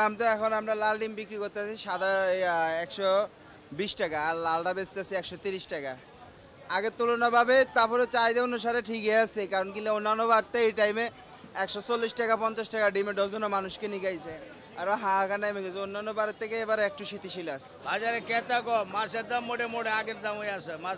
দাম তো এখন আমরা লাল ডিম বিক্রি করতেছি সাদা 120 টাকা, আর লালটা বেচতেছি 130 টাকা। আগের তুলনাভাবে তারপরে চাহিদা অনুসারে ঠিকই আছে, কারণ কি অন্যান্য বাড়তে এই টাইমে 140 টাকা 50 টাকা ডিমের ডজনও মানুষকে নিগাইছে, আরও হাহাকার নেমে গেছে। অন্যান্য বারের থেকে এবার একটু শীতশীল আছে। বাজারে ক্রেতা কম, মাছের দাম মোটে আগের দাম হয়ে আছে। মাছ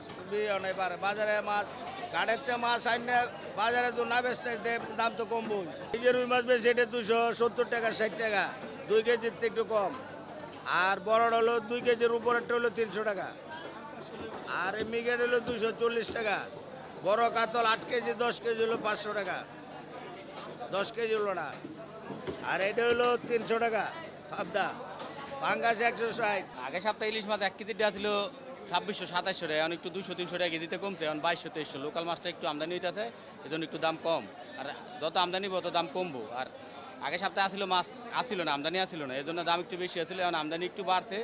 অনেক পারে বাজারে মাছ ঘাটের মাছ আইনে বাজারে তো না বেচতে দাম তো কমবই। এই যে রুই মাছ বেশি এটা 270 টাকা 60 টাকা, 2 কেজির থেকে একটু কম। আর বড়টা হলো 2 কেজির উপরেরটা হলো 300 টাকা, আর এই মিগের হলো 240 টাকা। বড় কাতল 8 কেজি 10 কেজি হলো 500 টাকা, 10 কেজি হলো না। আর এটা হলো 300 টাকা পাবদা, পাঙ্গাস 160। আগে সপ্তাহে ইলিশ মাছ 1 কেজি দেওয়া ছিল 2600-2700 টাকা, এখন একটু 200-300 টাকা কেজিতে কমছে, এখন 2200-2300। লোকাল মাছটা একটু আমদানি হইতেছে, এই জন্য একটু দাম কম। আর যত আমদানি তত দাম কমবো। আর আগে সপ্তাহে আসছিল মাছ আসছিল না, আমদানি আসছিল না, এই জন্য দাম একটু বেশি আসছিল। এখন আমদানি একটু বাড়ছে,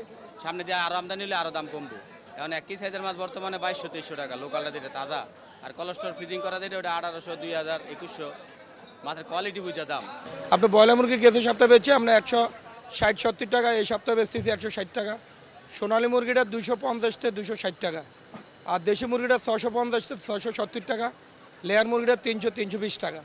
সামনে দিয়ে আরও আমদানি হলে আরও দাম কমবো। এখন একই সাইজের মাছ বর্তমানে 2200-2300 টাকা লোকালটা, যেটা তাজা। আর কোলেস্টোর ফ্রিজিং করা যেটা ওটা 1800, 2000, 2100। মাছের কোয়ালিটি বুঝে দাম। আপনার ব্রয়লার মুরগি গেছে সপ্তাহে বেচছি আমরা 160-70 টাকা, এই সপ্তাহে বেচতেছি 160 টাকা। সোনালী মুরগিটা 250 থেকে 260 টাকা, আর দেশি মুরগিটা 650 থেকে 670 টাকা, লেয়ার মুরগিটা 300-320 টাকা।